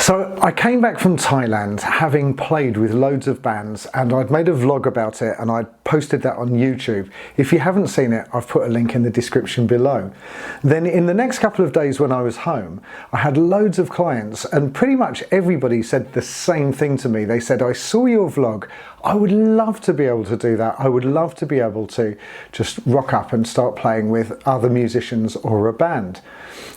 So I came back from Thailand having played with loads of bands, and I'd made a vlog about it and I'd posted that on YouTube. If you haven't seen it, I've put a link in the description below. Then in the next couple of days when I was home, I had loads of clients and pretty much everybody said the same thing to me. They said, I saw your vlog, I would love to be able to do that. I would love to be able to just rock up and start playing with other musicians or a band.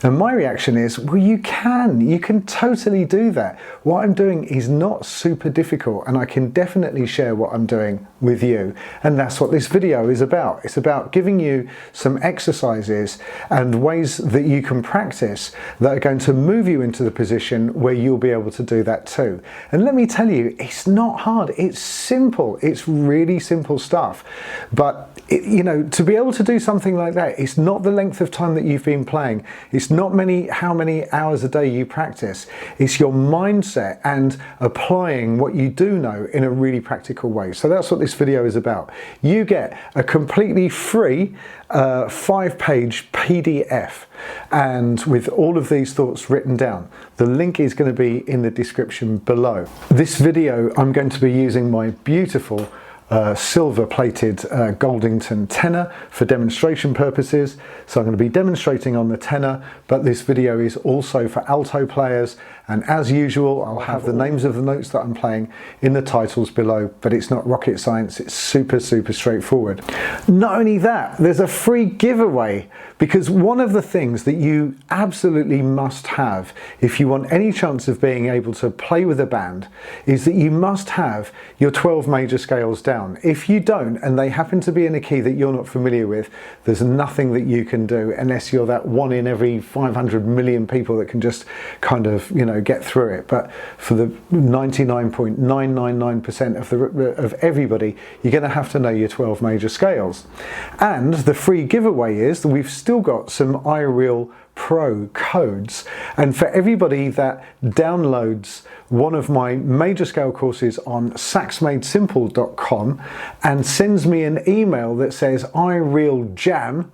And my reaction is, well, you can totally do that. What I'm doing is not super difficult, and I can definitely share what I'm doing with you. And that's what this video is about. It's about giving you some exercises and ways that you can practice that are going to move you into the position where you'll be able to do that too. And let me tell you, it's not hard. It's simple. It's really simple stuff. But you know, to be able to do something like that, it's not the length of time that you've been playing. It's not how many hours a day you practice. It's your mindset and applying what you do know in a really practical way. So that's what this video is about. You get a completely free 5-page PDF, and with all of these thoughts written down. The link is going to be in the description below. This video, I'm going to be using my beautiful silver-plated Goldington tenor for demonstration purposes. So I'm going to be demonstrating on the tenor, but this video is also for alto players, and as usual I'll have the names of the notes that I'm playing in the titles below, but it's not rocket science, it's super straightforward. Not only that, there's a free giveaway, because one of the things that you absolutely must have if you want any chance of being able to play with a band is that you must have your 12 major scales down. If you don't, and they happen to be in a key that you're not familiar with, there's nothing that you can do unless you're that one in every 500 million people that can just kind of, you know, get through it. But for the 99.999% of everybody, you're going to have to know your 12 major scales. And the free giveaway is that we've still got some iReal Pro codes, and for everybody that downloads one of my major scale courses on saxmadesimple.com and sends me an email that says iReal Jam,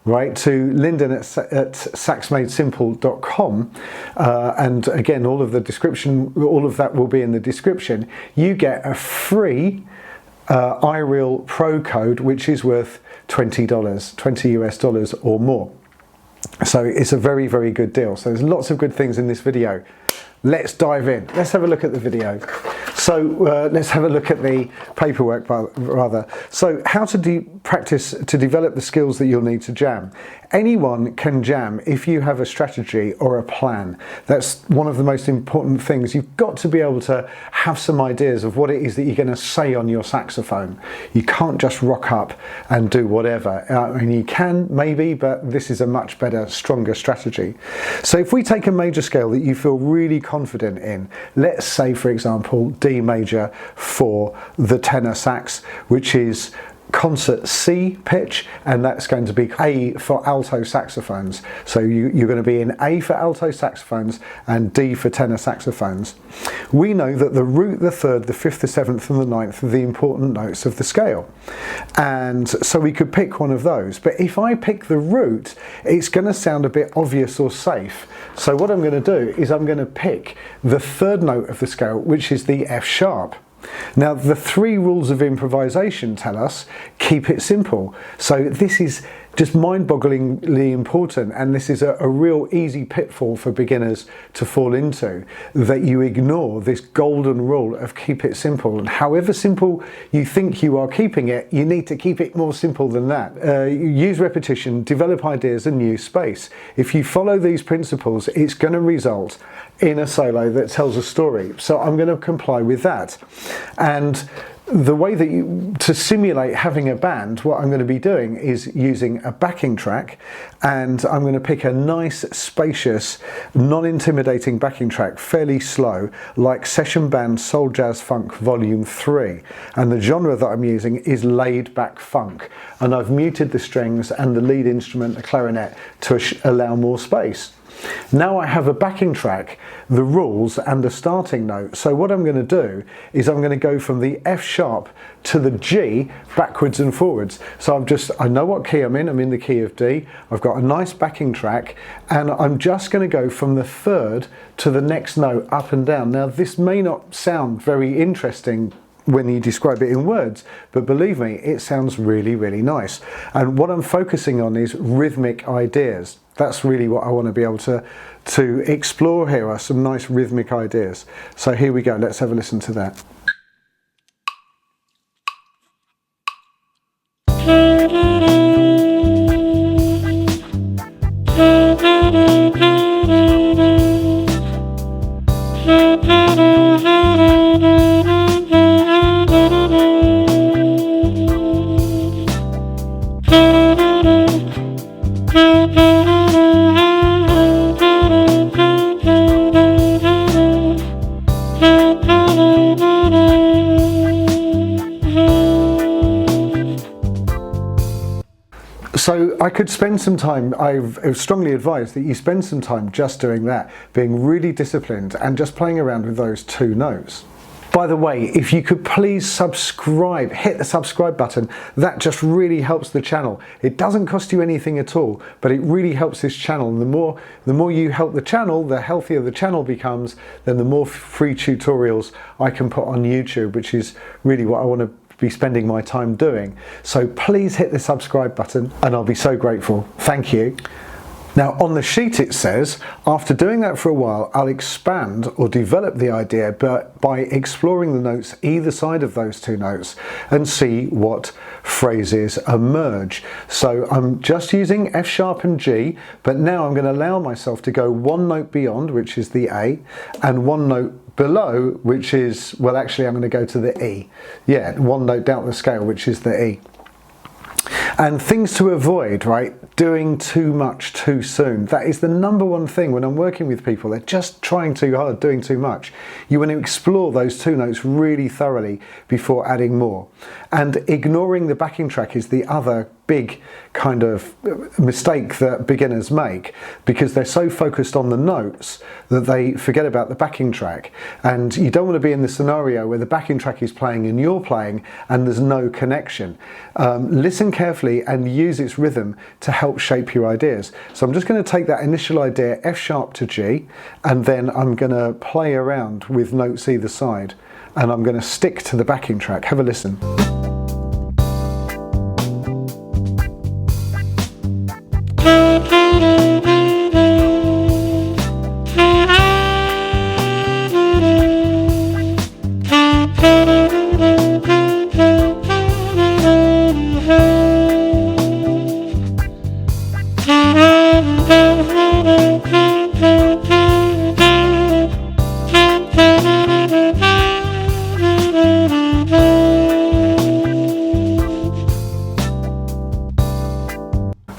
right, to Lyndon at saxmadesimple.com, and again, all of that will be in the description. You get a free iReal Pro code, which is worth $20, 20 US dollars or more. So it's a very good deal. So there's lots of good things in this video. Let's dive in. Let's have a look at the video. So let's have a look at the paperwork rather. So how to practice to develop the skills that you'll need to jam. Anyone can jam if you have a strategy or a plan. That's one of the most important things. You've got to be able to have some ideas of what it is that you're going to say on your saxophone. You can't just rock up and do whatever. I mean, you can maybe, but this is a much better, stronger strategy. So if we take a major scale that you feel really confident in, let's say for example D major for the tenor sax, which is concert C pitch, and that's going to be A for alto saxophones. So you're going to be in A for alto saxophones and D for tenor saxophones. We know that the root, the third, the fifth, the seventh and the ninth are the important notes of the scale, and so we could pick one of those. But if I pick the root, it's going to sound a bit obvious or safe. So what I'm going to do is I'm going to pick the third note of the scale, which is the F sharp. Now, the 3 rules of improvisation tell us, keep it simple. So this is just mind-bogglingly important, and this is a real easy pitfall for beginners to fall into, that you ignore this golden rule of keep it simple. And however simple you think you are keeping it, you need to keep it more simple than that. Use repetition, develop ideas and use space. If you follow these principles, it's going to result in a solo that tells a story. So I'm going to comply with that. And the way that to simulate having a band, what I'm going to be doing is using a backing track, and I'm going to pick a nice, spacious, non-intimidating backing track, fairly slow, like Session Band Soul Jazz Funk Volume 3. And the genre that I'm using is laid back funk. And I've muted the strings and the lead instrument, the clarinet, to allow more space. Now I have a backing track, the rules and the starting note. So what I'm going to do is I'm going to go from the F sharp to the G backwards and forwards. So I know what key I'm in the key of D. I've got a nice backing track and I'm just going to go from the third to the next note up and down. Now this may not sound very interesting when you describe it in words, but believe me, it sounds really, really nice. And what I'm focusing on is rhythmic ideas. That's really what I want to be able to explore here, are some nice rhythmic ideas. So here we go, let's have a listen to that. So I could spend some time, I've strongly advised that you spend some time just doing that, being really disciplined and just playing around with those two notes. By the way, if you could please subscribe, hit the subscribe button, that just really helps the channel. It doesn't cost you anything at all, but it really helps this channel. And the more you help the channel, the healthier the channel becomes, then the more free tutorials I can put on YouTube, which is really what I want to be spending my time doing. So please hit the subscribe button and I'll be so grateful. Thank you. Now on the sheet it says, after doing that for a while, I'll expand or develop the idea by exploring the notes either side of those two notes and see what phrases emerge. So I'm just using F sharp and G, but now I'm going to allow myself to go one note beyond, which is the A, and one note below, which is, well actually I'm going to go to the E. Yeah, one note down the scale, which is the E. And things to avoid, right? Doing too much too soon. That is the number one thing when I'm working with people. They're just trying too hard, doing too much. You want to explore those two notes really thoroughly before adding more. And ignoring the backing track is the other big kind of mistake that beginners make, because they're so focused on the notes that they forget about the backing track. And you don't want to be in the scenario where the backing track is playing and you're playing and there's no connection. Listen carefully and use its rhythm to help shape your ideas. So I'm just going to take that initial idea, F sharp to G, and then I'm going to play around with notes either side, and I'm going to stick to the backing track. Have a listen.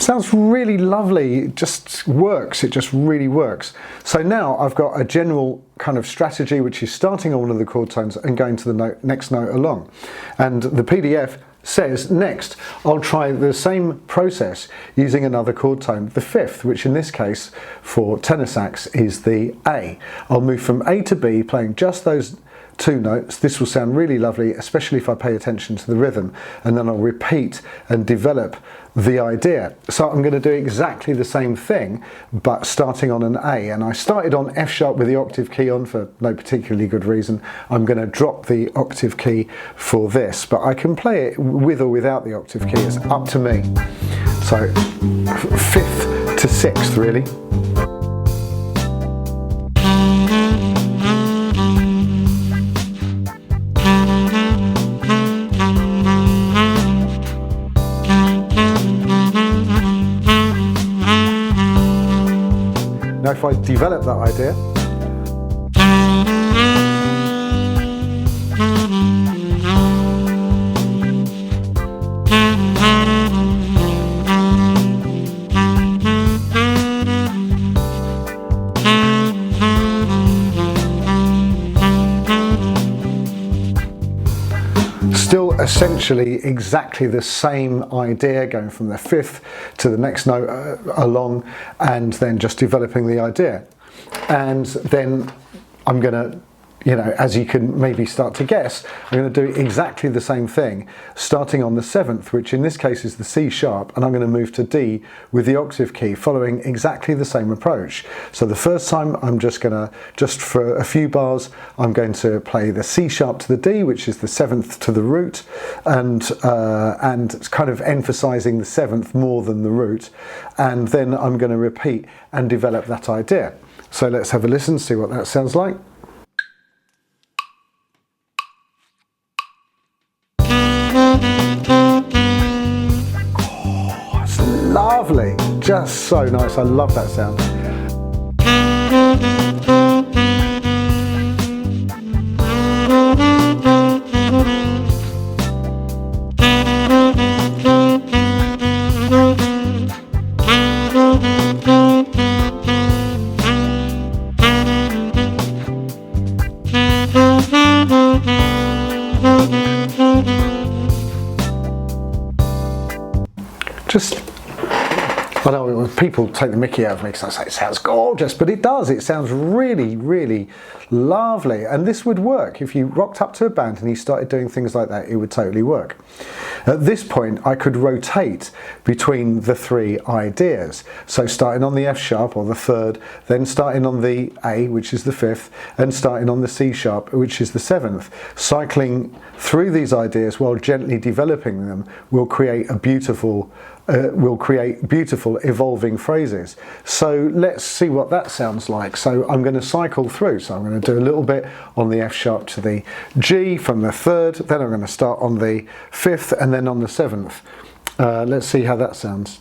Sounds really lovely, it just works, it just really works. So now I've got a general kind of strategy, which is starting on one of the chord tones and going to the next note along. And the PDF says next I'll try the same process using another chord tone, the fifth, which in this case for tenor sax is the A. I'll move from A to B playing just those two notes. This will sound really lovely, especially if I pay attention to the rhythm, and then I'll repeat and develop the idea. So I'm going to do exactly the same thing, but starting on an A. And I started on F sharp with the octave key on for no particularly good reason. I'm going to drop the octave key for this, but I can play it with or without the octave key. It's up to me. So fifth to sixth, really. Now if I develop that idea, still essentially exactly the same idea, going from the fifth to the next note along, and then just developing the idea. And then I'm going to, as you can maybe start to guess, I'm going to do exactly the same thing, starting on the seventh, which in this case is the C sharp, and I'm going to move to D with the octave key, following exactly the same approach. So the first time I'm just for a few bars, I'm going to play the C sharp to the D, which is the seventh to the root, and kind of emphasizing the seventh more than the root. And then I'm going to repeat and develop that idea. So let's have a listen, see what that sounds like. Lovely, just so nice. I love that sound. I know people take the mickey out of me because I say it sounds gorgeous, but it does. It sounds really, really lovely. And this would work. If you rocked up to a band and you started doing things like that, it would totally work. At this point, I could rotate between the three ideas. So starting on the F sharp or the third, then starting on the A, which is the fifth, and starting on the C sharp, which is the seventh. Cycling through these ideas while gently developing them will create beautiful evolving phrases. So let's see what that sounds like. So I'm going to cycle through. So I'm going to do a little bit on the F sharp to the G from the third, then I'm going to start on the fifth and then on the seventh. Let's see how that sounds.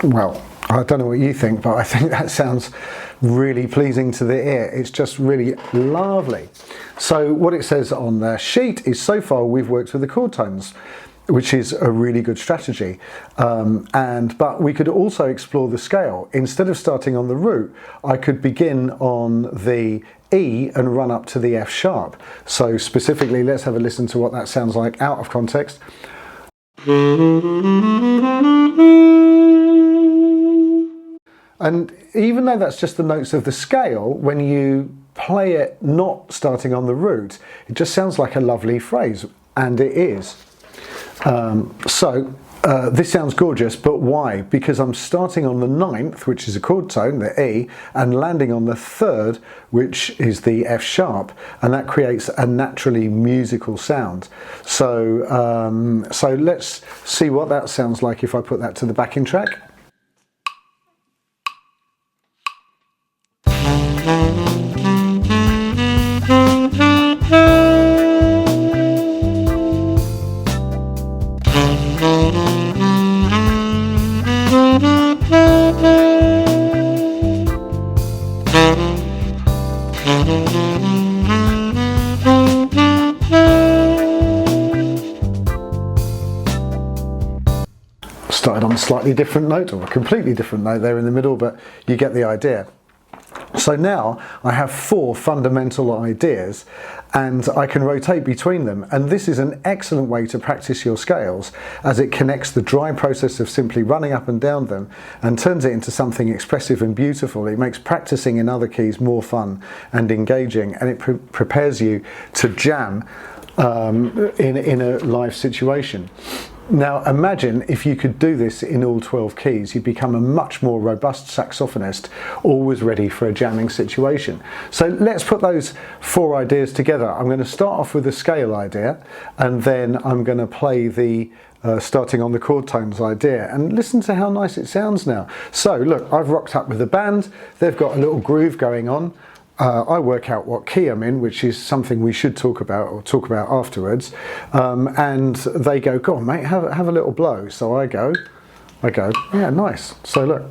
Well, I don't know what you think, but I think that sounds really pleasing to the ear. It's just really lovely. So what it says on the sheet is, so far we've worked with the chord tones, which is a really good strategy. But we could also explore the scale. Instead of starting on the root, I could begin on the E and run up to the F sharp. So specifically, let's have a listen to what that sounds like out of context. And even though that's just the notes of the scale, when you play it not starting on the root, it just sounds like a lovely phrase, and it is. This sounds gorgeous, but why? Because I'm starting on the ninth, which is a chord tone, the E, and landing on the third, which is the F sharp, and that creates a naturally musical sound. So let's see what that sounds like if I put that to the backing track. Started on a slightly different note, or a completely different note there in the middle, but you get the idea. So now I have four fundamental ideas and I can rotate between them, and this is an excellent way to practice your scales, as it connects the dry process of simply running up and down them and turns it into something expressive and beautiful. It makes practicing in other keys more fun and engaging, and it prepares you to jam in a live situation. Now imagine if you could do this in all 12 keys, you'd become a much more robust saxophonist, always ready for a jamming situation. So let's put those 4 ideas together. I'm going to start off with the scale idea, and then I'm going to play the starting on the chord tones idea, and listen to how nice it sounds now. So look, I've rocked up with the band, they've got a little groove going on. I work out what key I'm in, which is something we should talk about afterwards. And they go, "Go on, mate, have a little blow." So I go, yeah, nice. So look.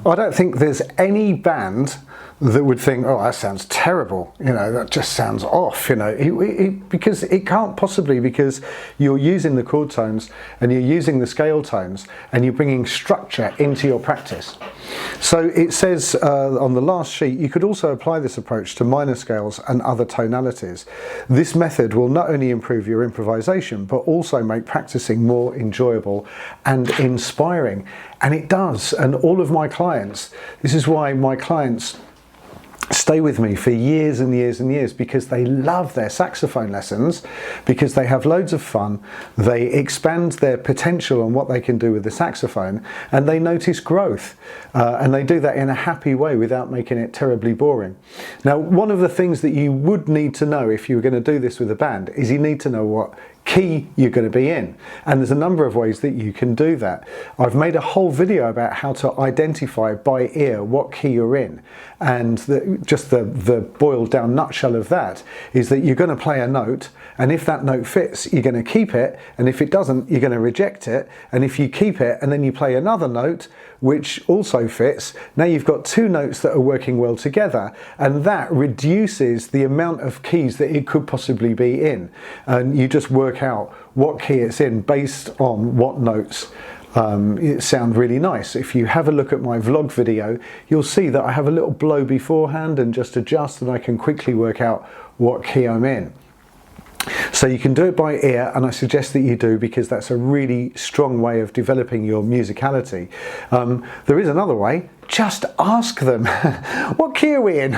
I don't think there's any band that would think, "Oh, that sounds terrible, you know, that just sounds off," you know, because it can't possibly, because you're using the chord tones and you're using the scale tones and you're bringing structure into your practice. So it says on the last sheet, you could also apply this approach to minor scales and other tonalities. This method will not only improve your improvisation, but also make practicing more enjoyable and inspiring. And it does. And all of my clients, this is why my clients stay with me for years and years and years, because they love their saxophone lessons, because they have loads of fun, they expand their potential on what they can do with the saxophone, and they notice growth, and they do that in a happy way without making it terribly boring. Now, one of the things that you would need to know if you were going to do this with a band is you need to know what key you're going to be in, and there's a number of ways that you can do that. I've made a whole video about how to identify by ear what key you're in, and just the boiled down nutshell of that is that you're going to play a note, and if that note fits, you're going to keep it, and if it doesn't, you're going to reject it, and if you keep it and then you play another note which also fits, now you've got 2 notes that are working well together, and that reduces the amount of keys that it could possibly be in, and you just work out what key it's in based on what notes sound really nice. If you have a look at my vlog video, you'll see that I have a little blow beforehand and just adjust, and I can quickly work out what key I'm in. So you can do it by ear, and I suggest that you do, because that's a really strong way of developing your musicality. There is another way. Just ask them, what key are we in?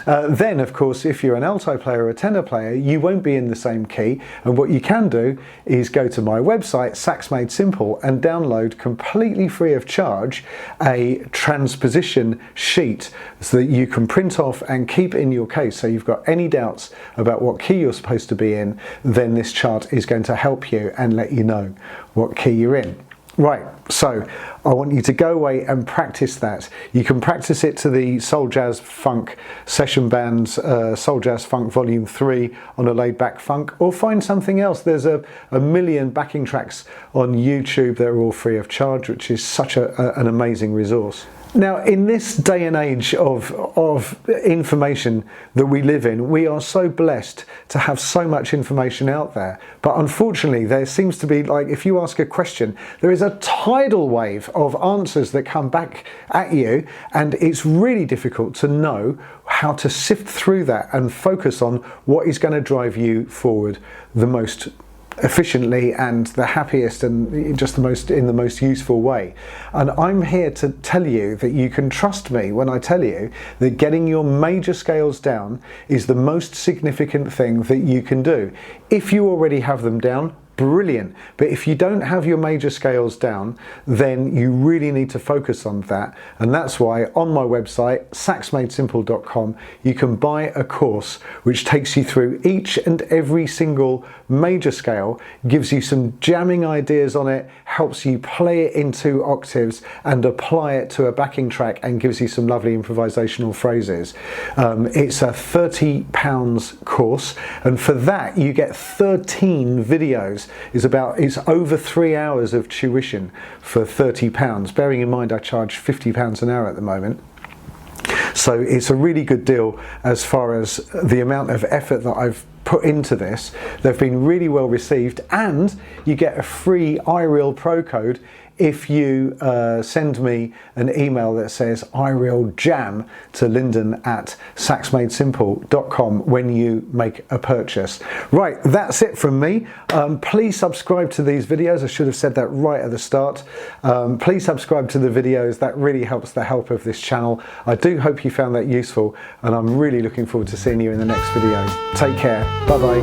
Then, of course, if you're an alto player or a tenor player, you won't be in the same key. And what you can do is go to my website, Sax Made Simple, and download completely free of charge a transposition sheet so that you can print off and keep in your case. So you've got any doubts about what key you're supposed to be in, then this chart is going to help you and let you know what key you're in. Right, so I want you to go away and practice that. You can practice it to the Soul Jazz Funk session bands, Soul Jazz Funk Volume 3 on a laid back funk, or find something else. There's a million backing tracks on YouTube that are all free of charge, which is such an amazing resource. Now, in this day and age of information that we live in, we are so blessed to have so much information out there. But unfortunately, there seems to be, like, if you ask a question, there is a tidal wave of answers that come back at you, and it's really difficult to know how to sift through that and focus on what is going to drive you forward the most efficiently and the happiest and just in the most useful way. And I'm here to tell you that you can trust me when I tell you that getting your major scales down is the most significant thing that you can do. If you already have them down, brilliant. But if you don't have your major scales down, then you really need to focus on that. And that's why on my website, saxmadesimple.com, you can buy a course which takes you through each and every single major scale, gives you some jamming ideas on it, helps you play it in 2 octaves and apply it to a backing track and gives you some lovely improvisational phrases. It's a £30 course, and for that you get 13 videos. It's over 3 hours of tuition for £30, bearing in mind I charge £50 an hour at the moment. So it's a really good deal as far as the amount of effort that I've put into this. They've been really well received, and you get a free iReal Pro code if you send me an email that says iReal Jam to lyndon@saxmadesimple.com when you make a purchase. Right, that's it from me. Please subscribe to these videos. I should have said that right at the start. Please subscribe to the videos. That really helps the help of this channel. I do hope you found that useful, and I'm really looking forward to seeing you in the next video. Take care. Bye bye.